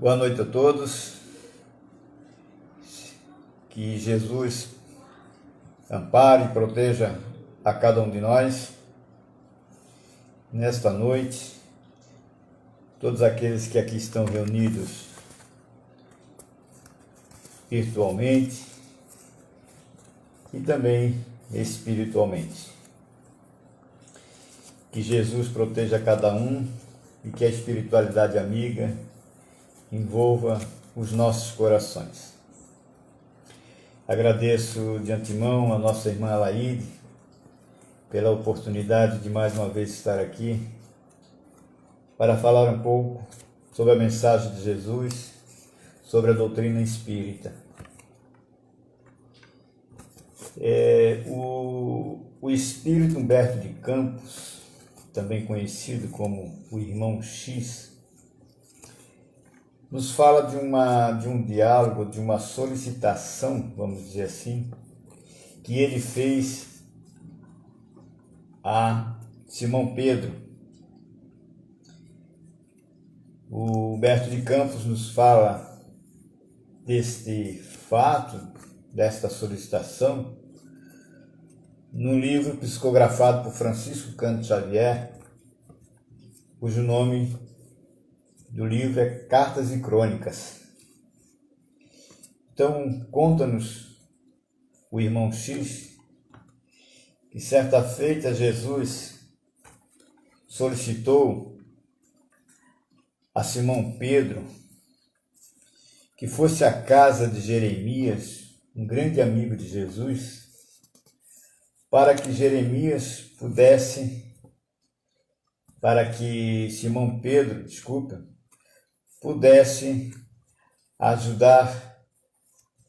Boa noite a todos. Que Jesus ampare e proteja a cada um de nós nesta noite, todos aqueles que aqui estão reunidos virtualmente e também espiritualmente. Que Jesus proteja cada um e que a espiritualidade amiga envolva os nossos corações. Agradeço de antemão a nossa irmã Alaide pela oportunidade de mais uma vez estar aqui para falar um pouco sobre a mensagem de Jesus, sobre a doutrina espírita. O espírito Humberto de Campos, também conhecido como o Irmão X, nos fala de um diálogo, de uma solicitação, vamos dizer assim, que ele fez a Simão Pedro. O Humberto de Campos nos fala deste fato, desta solicitação, no livro psicografado por Francisco Cândido Xavier, cujo nome do livro é Cartas e Crônicas. Então, conta-nos o irmão X que certa feita Jesus solicitou a Simão Pedro que fosse à casa de Jeremias, um grande amigo de Jesus, para que Simão Pedro, pudesse ajudar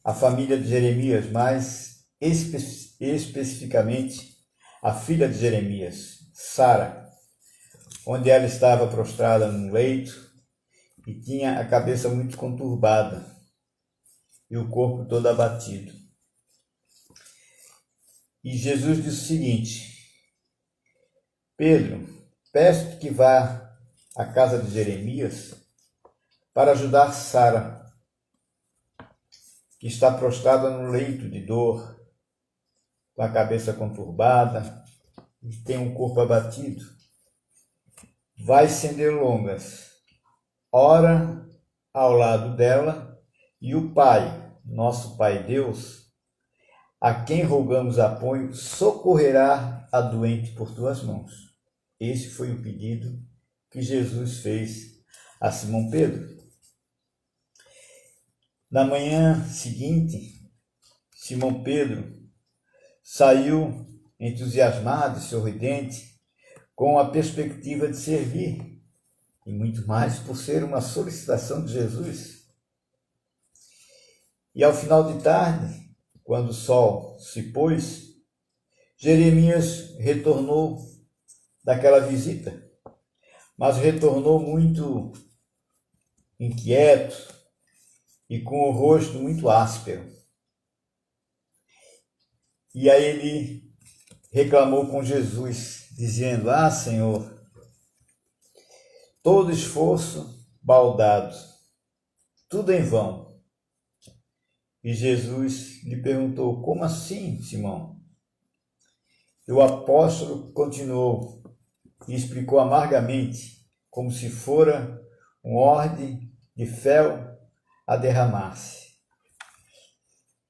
a família de Jeremias, mais especificamente a filha de Jeremias, Sara, onde ela estava prostrada num leito e tinha a cabeça muito conturbada e o corpo todo abatido. E Jesus disse o seguinte: Pedro, peço-te que vá à casa de Jeremias para ajudar Sara, que está prostrada no leito de dor, com a cabeça conturbada e tem um corpo abatido. Vai sem delongas, ora ao lado dela, e o Pai, nosso Pai Deus, a quem rogamos apoio, socorrerá a doente por tuas mãos. Esse foi o pedido que Jesus fez a Simão Pedro. Na manhã seguinte, Simão Pedro saiu entusiasmado e sorridente com a perspectiva de servir, e muito mais por ser uma solicitação de Jesus. E ao final de tarde, quando o sol se pôs, Jeremias retornou daquela visita, mas retornou muito inquieto e com o rosto muito áspero. E aí ele reclamou com Jesus, dizendo: Senhor, todo esforço baldado, tudo em vão. E Jesus lhe perguntou: como assim, Simão? E o apóstolo continuou e explicou amargamente, como se fora um orde de fel a derramar-se.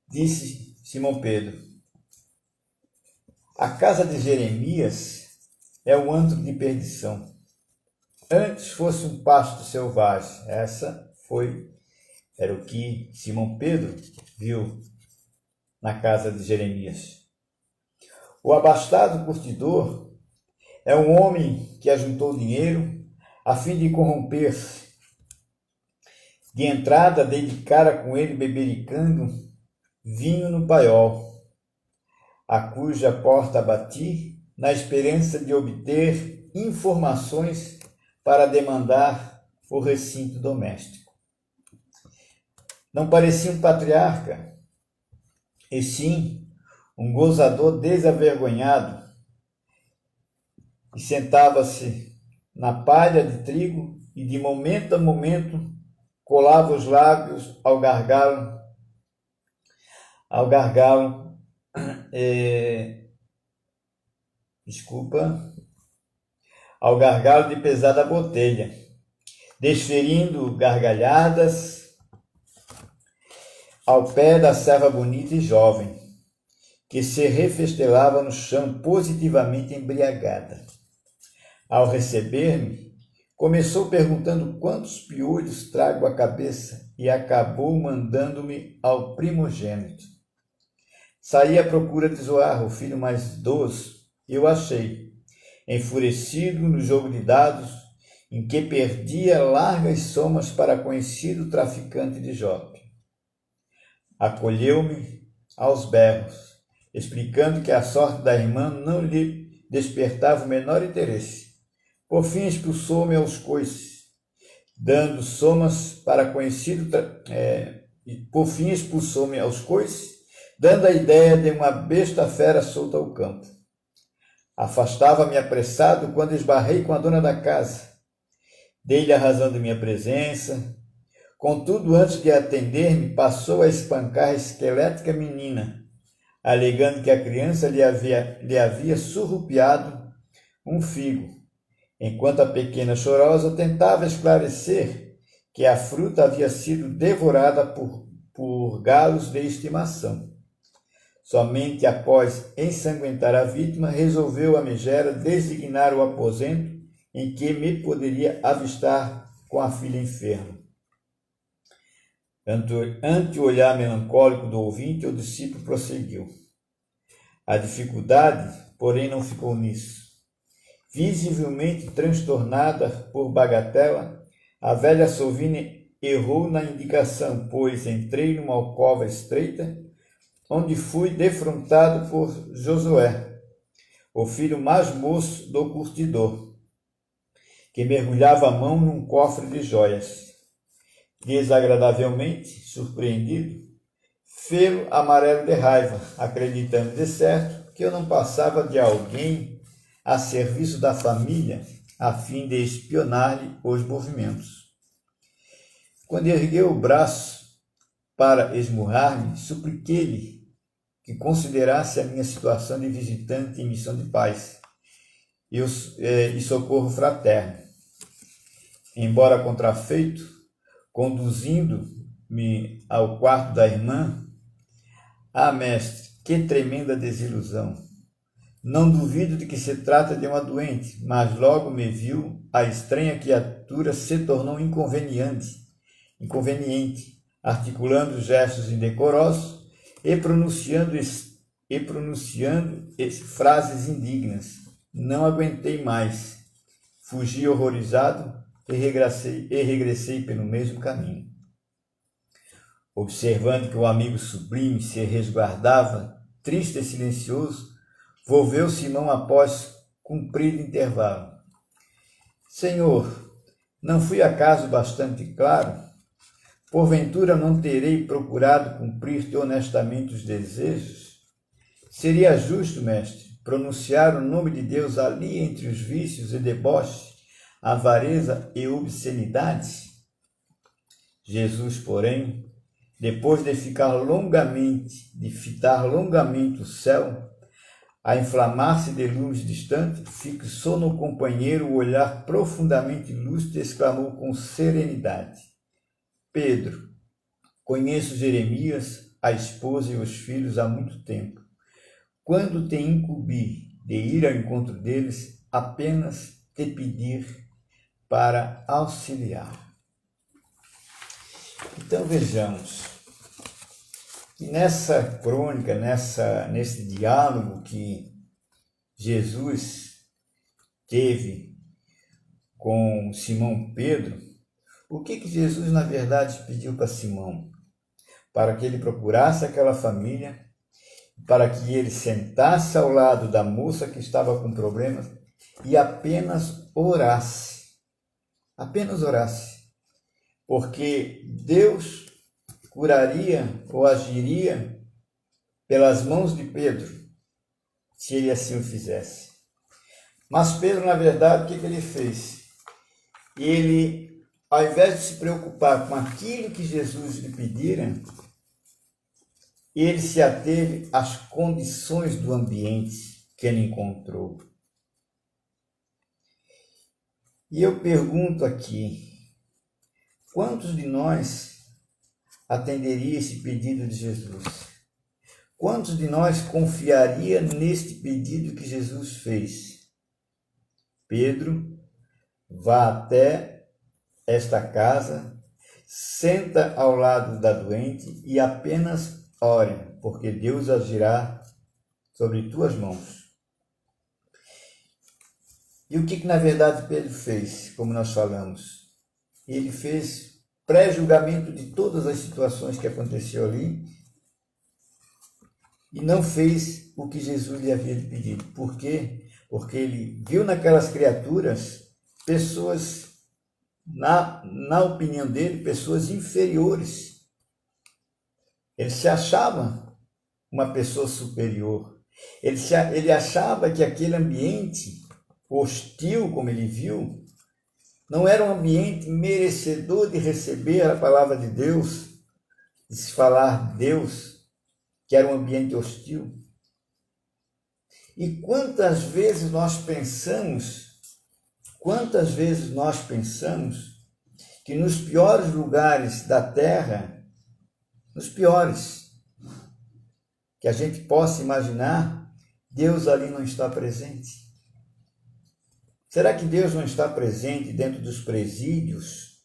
Disse Simão Pedro: a casa de Jeremias é um antro de perdição. Antes fosse um pasto selvagem. Era o que Simão Pedro viu na casa de Jeremias. O abastado curtidor é um homem que ajuntou dinheiro a fim de corromper-se. De entrada, dei de cara com ele bebericando vinho no paiol, a cuja porta bati, na esperança de obter informações para demandar o recinto doméstico. Não parecia um patriarca, e sim um gozador desavergonhado, e sentava-se na palha de trigo e de momento a momento colava os lábios ao gargalo, ao gargalo de pesada botelha, desferindo gargalhadas ao pé da serva bonita e jovem, que se refestelava no chão positivamente embriagada. Ao receber-me, começou perguntando quantos piolhos trago à cabeça e acabou mandando-me ao primogênito. Saí à procura de Zoar, o filho mais idoso, e o achei, enfurecido no jogo de dados, em que perdia largas somas para conhecido traficante de Jope. Acolheu-me aos berros, explicando que a sorte da irmã não lhe despertava o menor interesse. Por fim expulsou-me aos coices, dando somas para conhecido dando a ideia de uma besta fera solta ao campo. Afastava-me apressado quando esbarrei com a dona da casa. Dei-lhe a razão de minha presença. Contudo, antes de atender-me, passou a espancar a esquelética menina, alegando que a criança lhe havia surrupiado um figo, enquanto a pequena chorosa tentava esclarecer que a fruta havia sido devorada por galos de estimação. Somente após ensanguentar a vítima, resolveu a megera designar o aposento em que me poderia avistar com a filha enferma. Ante o olhar melancólico do ouvinte, o discípulo prosseguiu. A dificuldade, porém, não ficou nisso. Visivelmente transtornada por bagatela, a velha Sovina errou na indicação, pois entrei numa alcova estreita, onde fui defrontado por Josué, o filho mais moço do curtidor, que mergulhava a mão num cofre de joias. Desagradavelmente surpreendido, fê-lo amarelo de raiva, acreditando de certo que eu não passava de alguém a serviço da família, a fim de espionar-lhe os movimentos. Quando ergueu o braço para esmurrar-me, supliquei-lhe que considerasse a minha situação de visitante em missão de paz e socorro fraterno. Embora contrafeito, conduzindo-me ao quarto da irmã, mestre, que tremenda desilusão! Não duvido de que se trata de uma doente, mas logo me viu, a estranha criatura se tornou inconveniente, articulando gestos indecorosos e pronunciando frases indignas. Não aguentei mais. Fugi horrorizado e regressei pelo mesmo caminho. Observando que o amigo sublime se resguardava, triste e silencioso, volveu Simão após cumprido intervalo. Senhor, não fui acaso bastante claro? Porventura não terei procurado cumprir-te honestamente os desejos? Seria justo, mestre, pronunciar o nome de Deus ali entre os vícios e deboche, avareza e obscenidade? Jesus, porém, depois de fitar longamente o céu, a inflamar-se de luz distante, fixou no companheiro o olhar profundamente lúcido e exclamou com serenidade: Pedro, conheço Jeremias, a esposa e os filhos há muito tempo. Quando te incumbi de ir ao encontro deles, apenas te pedir para auxiliar. Então vejamos que nessa crônica, nesse diálogo que Jesus teve com Simão Pedro, o que Jesus na verdade pediu para Simão? Para que ele procurasse aquela família, para que ele sentasse ao lado da moça que estava com problemas e apenas orasse. Apenas orasse. Porque Deus curaria ou agiria pelas mãos de Pedro, se ele assim o fizesse. Mas Pedro, na verdade, o que ele fez? Ele, ao invés de se preocupar com aquilo que Jesus lhe pedira, ele se ateve às condições do ambiente que ele encontrou. E eu pergunto aqui, quantos de nós atenderia esse pedido de Jesus? Quantos de nós confiaria neste pedido que Jesus fez? Pedro, vá até esta casa, senta ao lado da doente e apenas ore, porque Deus agirá sobre tuas mãos. E o que na verdade Pedro fez, como nós falamos? Ele fez pré-julgamento de todas as situações que aconteceu ali e não fez o que Jesus lhe havia pedido. Por quê? Porque ele viu naquelas criaturas pessoas, na opinião dele, pessoas inferiores. Ele se achava uma pessoa superior. Ele achava que aquele ambiente hostil, como ele viu, não era um ambiente merecedor de receber a palavra de Deus, de se falar Deus, que era um ambiente hostil. E quantas vezes nós pensamos que nos piores lugares da terra, nos piores que a gente possa imaginar, Deus ali não está presente? Será que Deus não está presente dentro dos presídios,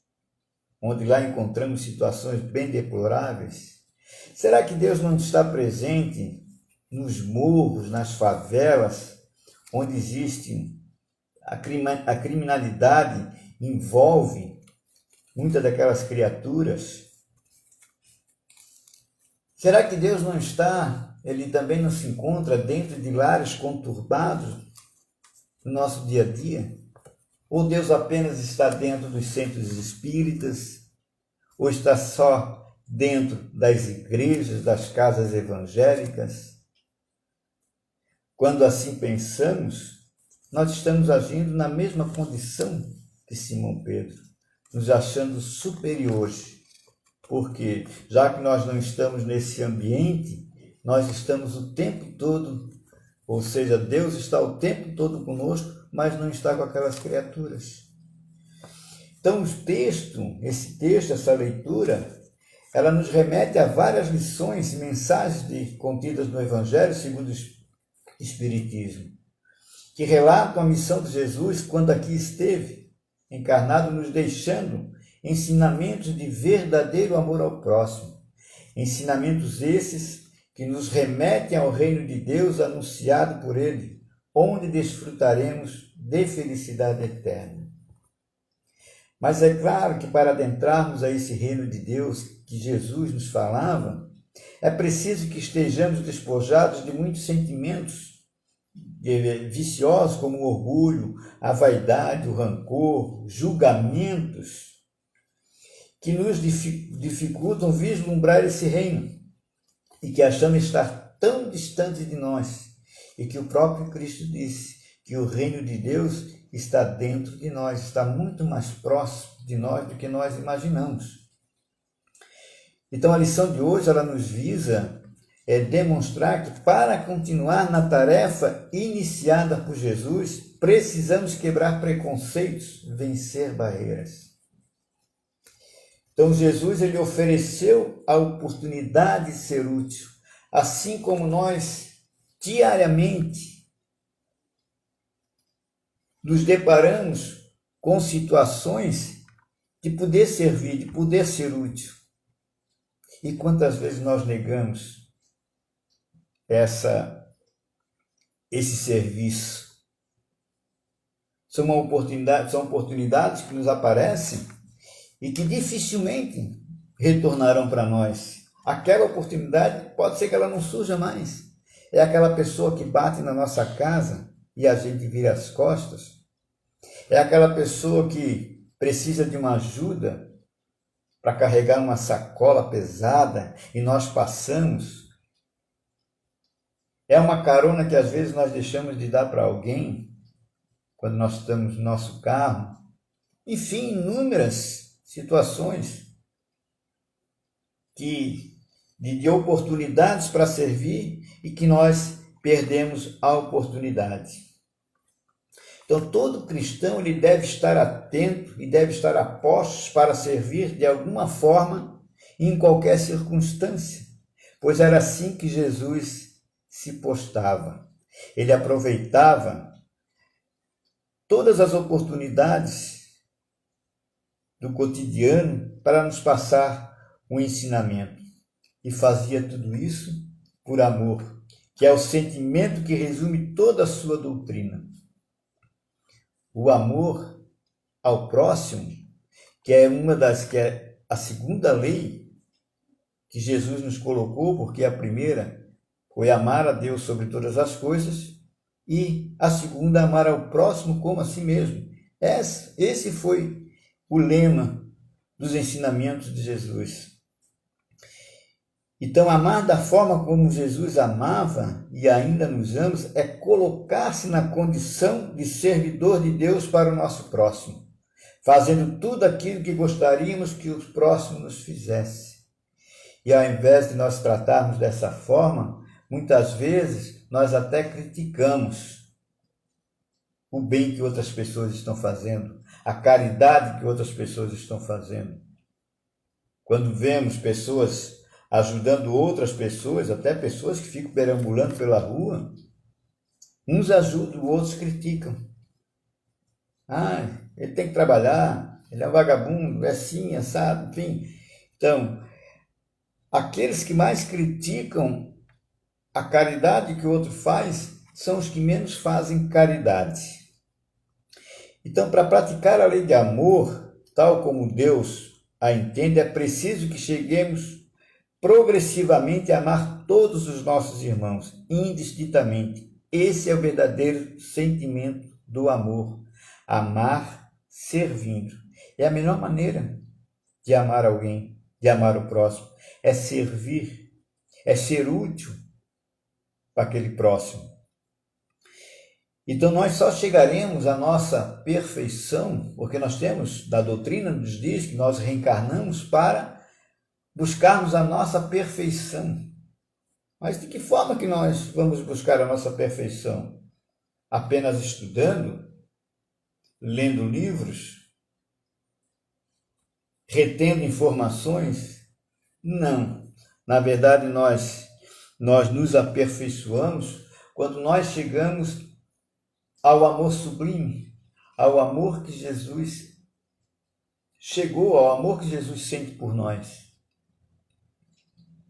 onde lá encontramos situações bem deploráveis? Será que Deus não está presente nos morros, nas favelas, onde existe a criminalidade, envolve muitas daquelas criaturas? Será que Deus não está, ele também não se encontra dentro de lares conturbados no nosso dia a dia? Ou Deus apenas está dentro dos centros espíritas? Ou está só dentro das igrejas, das casas evangélicas? Quando assim pensamos, nós estamos agindo na mesma condição que Simão Pedro, nos achando superiores. Porque, já que nós não estamos nesse ambiente, nós estamos o tempo todo, ou seja, Deus está o tempo todo conosco, mas não está com aquelas criaturas. Então, esse texto, essa leitura, ela nos remete a várias lições e mensagens contidas no Evangelho segundo o Espiritismo, que relatam a missão de Jesus quando aqui esteve, encarnado, nos deixando ensinamentos de verdadeiro amor ao próximo. Ensinamentos esses que nos remetem ao reino de Deus anunciado por Ele, onde desfrutaremos de felicidade eterna. Mas é claro que para adentrarmos a esse reino de Deus que Jesus nos falava, é preciso que estejamos despojados de muitos sentimentos viciosos, como o orgulho, a vaidade, o rancor, julgamentos, que nos dificultam vislumbrar esse reino e que achamos estar tão distante de nós, e que o próprio Cristo disse que o reino de Deus está dentro de nós, está muito mais próximo de nós do que nós imaginamos. Então a lição de hoje, ela nos visa demonstrar que para continuar na tarefa iniciada por Jesus, precisamos quebrar preconceitos, vencer barreiras. Então Jesus, ele ofereceu a oportunidade de ser útil, assim como nós diariamente nos deparamos com situações de poder servir, de poder ser útil. E quantas vezes nós negamos esse serviço? São oportunidades que nos aparecem e que dificilmente retornarão para nós. Aquela oportunidade pode ser que ela não surja mais. É aquela pessoa que bate na nossa casa e a gente vira as costas. É aquela pessoa que precisa de uma ajuda para carregar uma sacola pesada e nós passamos. É uma carona que às vezes nós deixamos de dar para alguém quando nós estamos no nosso carro. Enfim, inúmeras situações de oportunidades para servir e que nós perdemos a oportunidade. Então, todo cristão ele deve estar atento e deve estar a postos para servir de alguma forma em qualquer circunstância, pois era assim que Jesus se postava. Ele aproveitava todas as oportunidades do cotidiano para nos passar um ensinamento. E fazia tudo isso por amor, que é o sentimento que resume toda a sua doutrina. O amor ao próximo, que é a segunda lei que Jesus nos colocou, porque a primeira foi amar a Deus sobre todas as coisas e a segunda amar ao próximo como a si mesmo. Esse foi o lema dos ensinamentos de Jesus. Então, amar da forma como Jesus amava e ainda nos ama é colocar-se na condição de servidor de Deus para o nosso próximo, fazendo tudo aquilo que gostaríamos que o próximo nos fizesse. E ao invés de nós tratarmos dessa forma, muitas vezes nós até criticamos o bem que outras pessoas estão fazendo, a caridade que outras pessoas estão fazendo. Quando vemos pessoas ajudando outras pessoas, até pessoas que ficam perambulando pela rua, uns ajudam, outros criticam. Ele tem que trabalhar, ele é um vagabundo, é assim, assado, enfim. Então, aqueles que mais criticam a caridade que o outro faz são os que menos fazem caridade. Então, para praticar a lei de amor, tal como Deus a entende, é preciso que cheguemos progressivamente a amar todos os nossos irmãos, indistintamente. Esse é o verdadeiro sentimento do amor. Amar servindo. É a melhor maneira de amar alguém, de amar o próximo. É servir, é ser útil para aquele próximo. Então, nós só chegaremos à nossa perfeição, porque nós temos, da doutrina nos diz que nós reencarnamos para buscarmos a nossa perfeição. Mas de que forma que nós vamos buscar a nossa perfeição? Apenas estudando, lendo livros, retendo informações? Não. Na verdade, nós nos aperfeiçoamos quando nós chegamos ao amor sublime, ao amor que Jesus chegou, ao amor que Jesus sente por nós.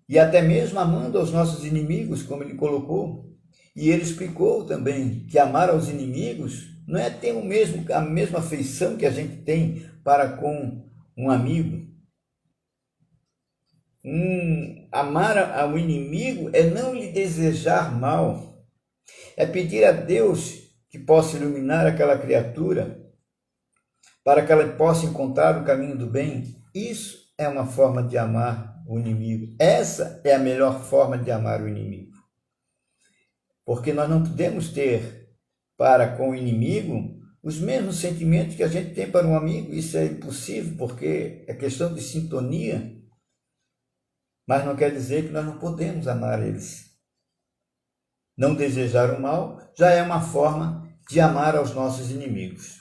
E até mesmo amando aos nossos inimigos, como ele colocou. E ele explicou também que amar aos inimigos não é ter a mesma afeição que a gente tem para com um amigo. Amar ao inimigo é não lhe desejar mal. É pedir a Deus que possa iluminar aquela criatura para que ela possa encontrar o caminho do bem. Isso é uma forma de amar o inimigo. Essa é a melhor forma de amar o inimigo. Porque nós não podemos ter para com o inimigo os mesmos sentimentos que a gente tem para um amigo. Isso é impossível, porque é questão de sintonia. Mas não quer dizer que nós não podemos amar eles. Não desejar o mal já é uma forma de amar aos nossos inimigos.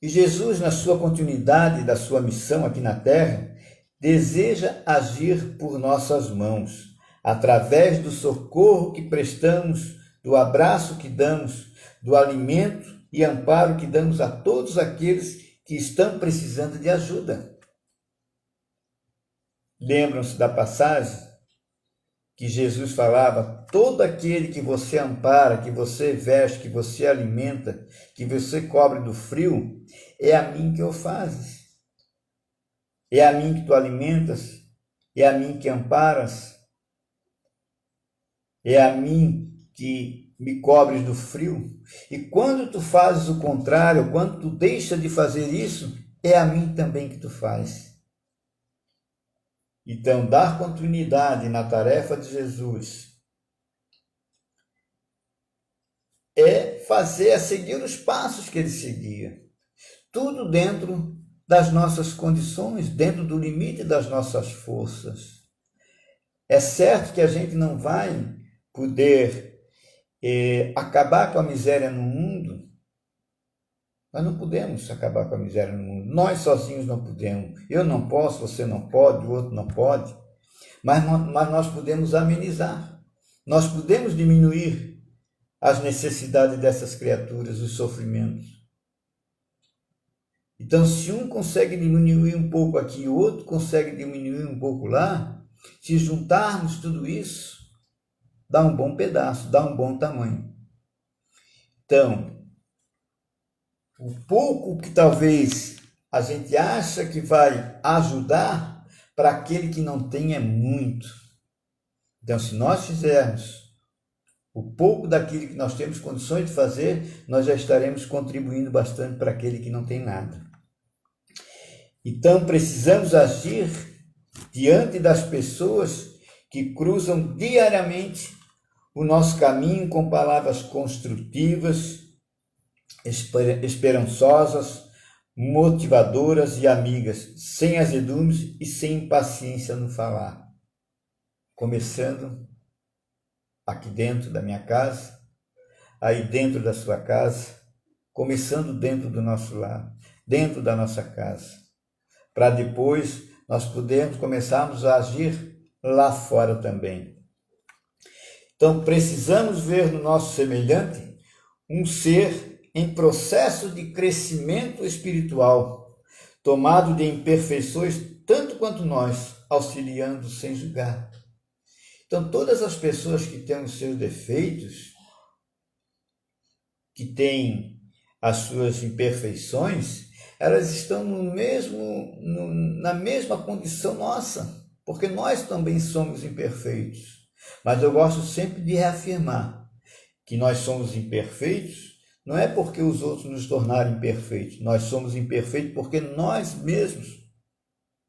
E Jesus, na sua continuidade da sua missão aqui na Terra, deseja agir por nossas mãos, através do socorro que prestamos, do abraço que damos, do alimento e amparo que damos a todos aqueles que estão precisando de ajuda. Lembram-se da passagem que Jesus falava: todo aquele que você ampara, que você veste, que você alimenta, que você cobre do frio, é a mim que o fazes. É a mim que tu alimentas, é a mim que amparas, é a mim que me cobres do frio. E quando tu fazes o contrário, quando tu deixas de fazer isso, é a mim também que tu fazes. Então, dar continuidade na tarefa de Jesus é seguir os passos que ele seguia. Tudo dentro das nossas condições, dentro do limite das nossas forças. É certo que a gente não vai poder acabar com a miséria no mundo. Nós não podemos acabar com a miséria no mundo. Nós sozinhos não podemos. Eu não posso, você não pode, o outro não pode. Mas nós podemos amenizar. Nós podemos diminuir as necessidades dessas criaturas, os sofrimentos. Então, se um consegue diminuir um pouco aqui e o outro consegue diminuir um pouco lá, se juntarmos tudo isso, dá um bom pedaço, dá um bom tamanho. Então, o pouco que talvez a gente acha que vai ajudar, para aquele que não tem é muito. Então, se nós fizermos o pouco daquilo que nós temos condições de fazer, nós já estaremos contribuindo bastante para aquele que não tem nada. Então, precisamos agir diante das pessoas que cruzam diariamente o nosso caminho com palavras construtivas, esperançosas, motivadoras e amigas, sem azedumes e sem impaciência no falar. Começando aqui dentro da minha casa, aí dentro da sua casa, começando dentro do nosso lar, dentro da nossa casa, para depois nós podermos começarmos a agir lá fora também. Então, precisamos ver no nosso semelhante um ser em processo de crescimento espiritual, tomado de imperfeições tanto quanto nós, auxiliando sem julgar. Então, todas as pessoas que têm os seus defeitos, que têm as suas imperfeições, elas estão na mesma condição nossa, porque nós também somos imperfeitos. Mas eu gosto sempre de reafirmar que nós somos imperfeitos, não é porque os outros nos tornaram imperfeitos, nós somos imperfeitos porque nós mesmos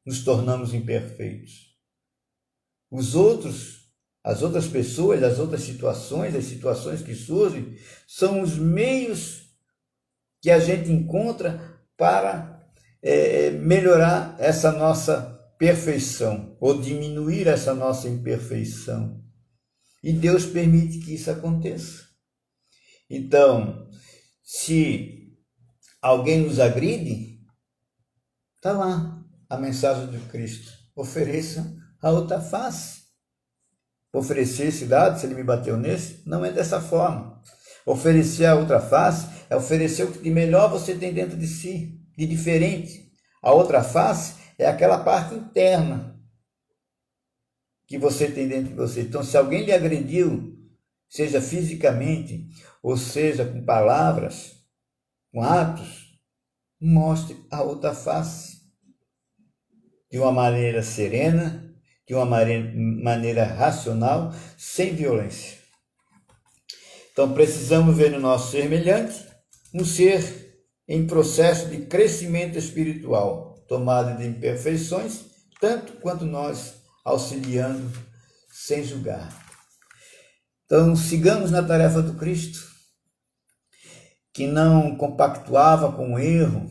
nos tornamos imperfeitos. Os outros, as outras pessoas, as outras situações, as situações que surgem, são os meios que a gente encontra para melhorar essa nossa perfeição ou diminuir essa nossa imperfeição. E Deus permite que isso aconteça. Então, se alguém nos agride, está lá a mensagem de Cristo. Ofereça a outra face. Oferecer esse lado, se ele me bateu nesse, não é dessa forma. Oferecer a outra face é oferecer o que de melhor você tem dentro de si, de diferente. A outra face é aquela parte interna que você tem dentro de você. Então, se alguém lhe agrediu, seja fisicamente, ou seja com palavras, com atos, mostre a outra face. De uma maneira serena, de uma maneira racional, sem violência. Então, precisamos ver no nosso semelhante um ser em processo de crescimento espiritual, tomado de imperfeições, tanto quanto nós, auxiliando sem julgar. Então, sigamos na tarefa do Cristo, que não compactuava com o erro,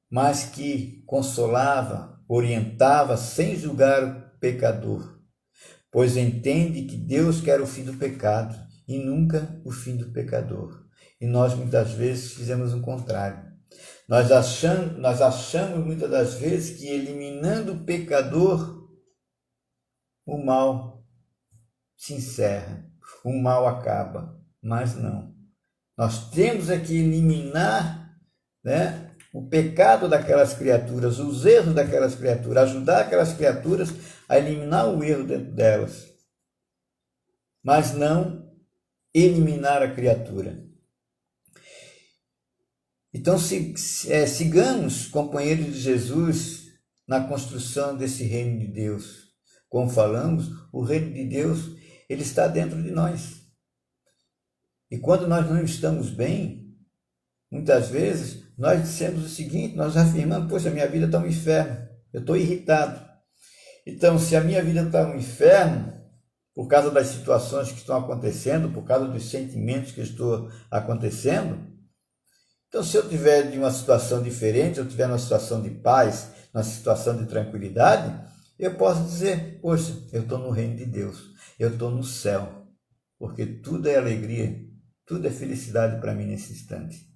mas que consolava, orientava sem julgar o pecador, pois entende que Deus quer o fim do pecado e nunca o fim do pecador. E nós muitas vezes fizemos o contrário. Nós achamos muitas das vezes que eliminando o pecador, o mal se encerra, o mal acaba, mas não. Nós temos é que eliminar, o pecado daquelas criaturas, os erros daquelas criaturas, ajudar aquelas criaturas a eliminar o erro dentro delas, mas não eliminar a criatura. Então, sigamos, companheiros de Jesus, na construção desse reino de Deus. Como falamos, o reino de Deus, ele está dentro de nós. E quando nós não estamos bem, muitas vezes, nós dissemos o seguinte, nós afirmamos, poxa, minha vida está um inferno, eu estou irritado. Então, se a minha vida está um inferno, por causa das situações que estão acontecendo, por causa dos sentimentos que estão acontecendo, Então, se eu tiver de uma situação diferente, eu tiver numa situação de paz, numa situação de tranquilidade, eu posso dizer, poxa, eu estou no reino de Deus, eu estou no céu, porque tudo é alegria, tudo é felicidade para mim nesse instante.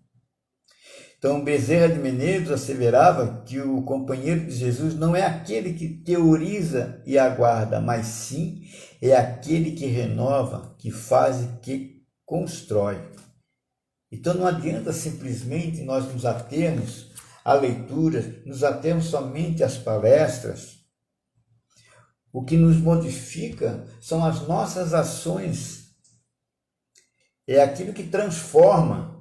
Então, Bezerra de Menezes asseverava que o companheiro de Jesus não é aquele que teoriza e aguarda, mas sim é aquele que renova, que faz e que constrói. Então, não adianta simplesmente nós nos atermos à leitura, nos atermos somente às palestras. O que nos modifica são as nossas ações. É aquilo que transforma.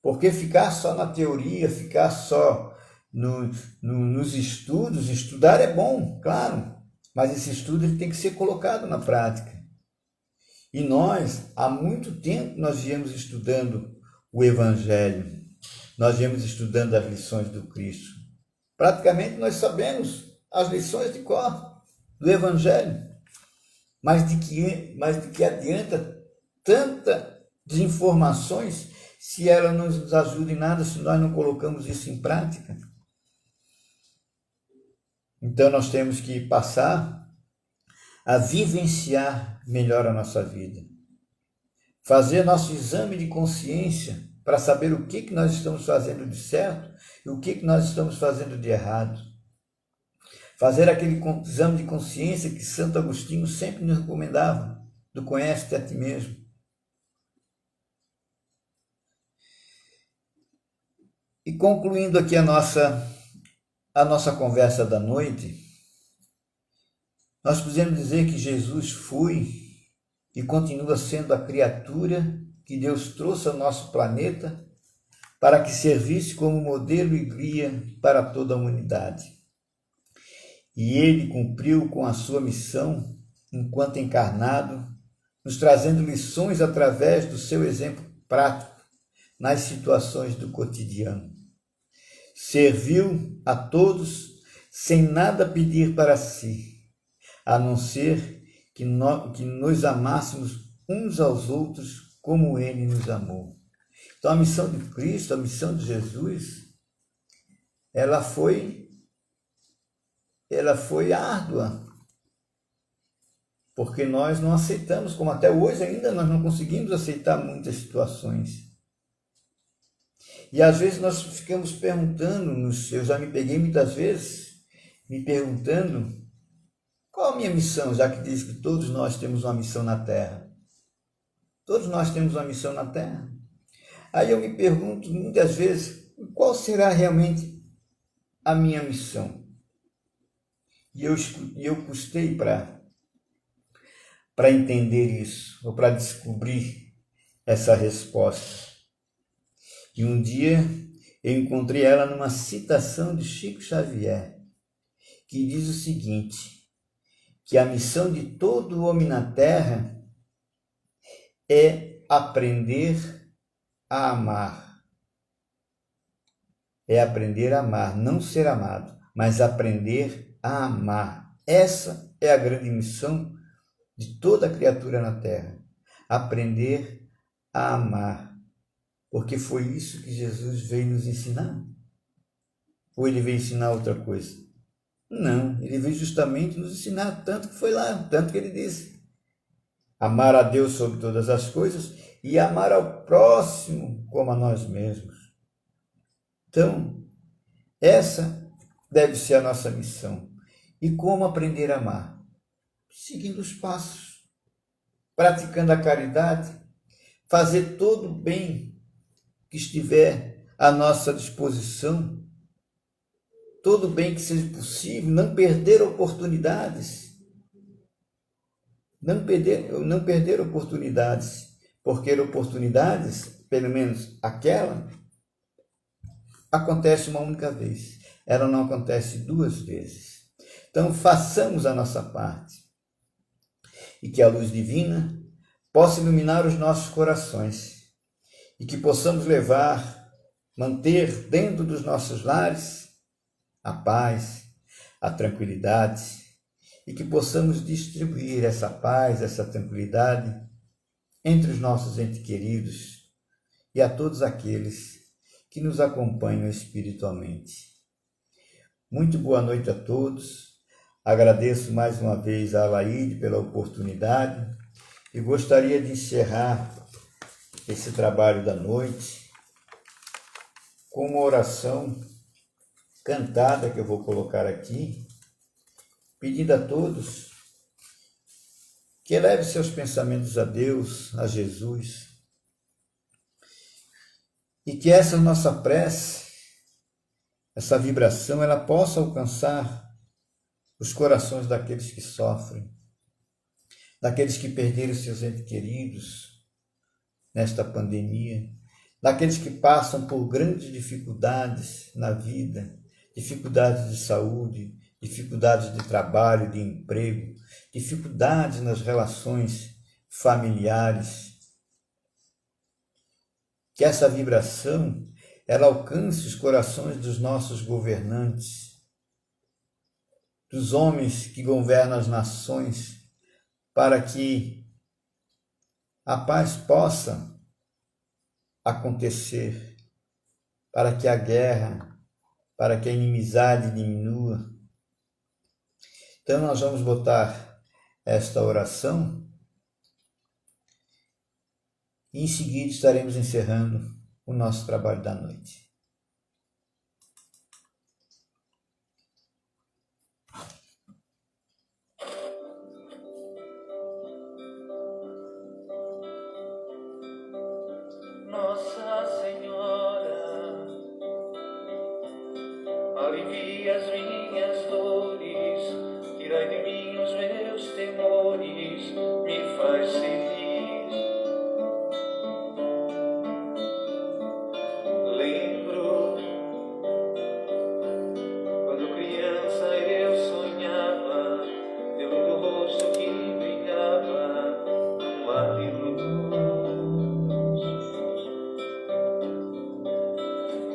Porque ficar só na teoria, ficar só nos estudos, estudar é bom, claro, mas esse estudo ele tem que ser colocado na prática. E nós, há muito tempo, nós viemos estudando o Evangelho, nós viemos estudando as lições do Cristo. Praticamente nós sabemos as lições de cor do Evangelho, mas de que adianta tanta desinformações se ela não nos ajuda em nada, se nós não colocamos isso em prática. Então nós temos que passar a vivenciar melhor a nossa vida. Fazer nosso exame de consciência para saber o que nós estamos fazendo de certo e o que nós estamos fazendo de errado. Fazer aquele exame de consciência que Santo Agostinho sempre nos recomendava, do conhece-te a ti mesmo. E concluindo aqui a nossa conversa da noite, nós podemos dizer que Jesus foi e continua sendo a criatura que Deus trouxe ao nosso planeta para que servisse como modelo e guia para toda a humanidade. E ele cumpriu com a sua missão enquanto encarnado, nos trazendo lições através do seu exemplo prático nas situações do cotidiano. Serviu a todos sem nada pedir para si, a não ser que nos amássemos uns aos outros como ele nos amou. Então a missão de Cristo, a missão de Jesus, ela foi árdua, porque nós não aceitamos, como até hoje ainda nós não conseguimos aceitar muitas situações. E às vezes nós ficamos perguntando, eu já me peguei muitas vezes me perguntando qual a minha missão, já que diz que todos nós temos uma missão na Terra. Todos nós temos uma missão na Terra. Aí eu me pergunto muitas vezes, qual será realmente a minha missão? E eu custei para entender isso, ou para descobrir essa resposta. E um dia eu encontrei ela numa citação de Chico Xavier, que diz o seguinte, que a missão de todo homem na Terra é aprender a amar. É aprender a amar, não ser amado, mas aprender a amar. Essa é a grande missão de toda criatura na Terra, aprender a amar. Porque foi isso que Jesus veio nos ensinar? Ou ele veio ensinar outra coisa? Não, ele veio justamente nos ensinar, tanto que foi lá, tanto que ele disse. Amar a Deus sobre todas as coisas e amar ao próximo como a nós mesmos. Então, essa deve ser a nossa missão. E como aprender a amar? Seguindo os passos, praticando a caridade, fazer todo o bem que estiver à nossa disposição, todo o bem que seja possível, não perder oportunidades, não perder oportunidades, porque oportunidades, pelo menos aquela, acontece uma única vez, ela não acontece duas vezes. Então façamos a nossa parte e que a luz divina possa iluminar os nossos corações e que possamos manter dentro dos nossos lares a paz, a tranquilidade e que possamos distribuir essa paz, essa tranquilidade entre os nossos entes queridos e a todos aqueles que nos acompanham espiritualmente. Muito boa noite a todos. Agradeço mais uma vez a Alaide pela oportunidade e gostaria de encerrar esse trabalho da noite com uma oração cantada que eu vou colocar aqui, pedindo a todos que eleve seus pensamentos a Deus, a Jesus, e que essa nossa prece, essa vibração, ela possa alcançar os corações daqueles que sofrem, daqueles que perderam seus entes queridos nesta pandemia, daqueles que passam por grandes dificuldades na vida, dificuldades de saúde, dificuldades de trabalho, de emprego, dificuldades nas relações familiares. Que essa vibração, ela alcance os corações dos nossos governantes, dos homens que governam as nações, para que a paz possa acontecer, para que a guerra, para que a inimizade diminua. Então nós vamos botar esta oração e em seguida estaremos encerrando o nosso trabalho da noite. Nossa Senhora, alivia as minhas dores, tirai de mim os meus temores, me faz feliz. Lembro quando criança eu sonhava, teu lindo rosto que brilhava, um ar de luz.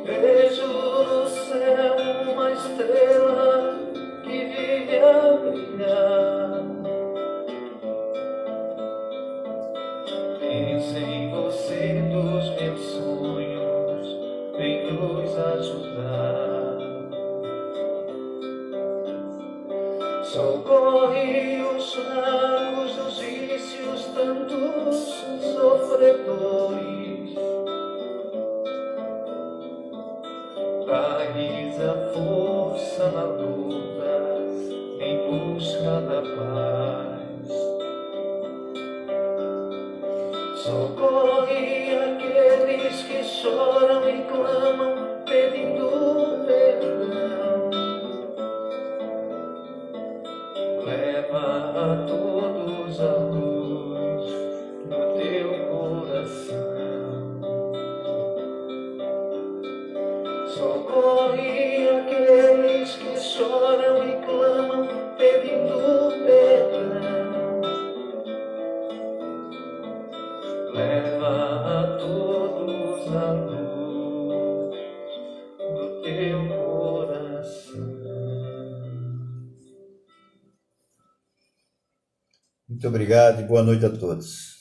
Vejo no céu uma estrela que vive a brilhar. Penso em você dos meus sonhos, vem nos ajudar. Socorre os fracos dos vícios, tantos sofredores. Dá-lhes a força na luta, em busca da paz. Socorre aqueles que choram e clamam, pedindo perdão. Leva a todos a luz do teu coração. Socorre aqueles que choram e clamam, pedindo perdão. Leva a todos a luz do teu coração. Muito obrigado e boa noite a todos.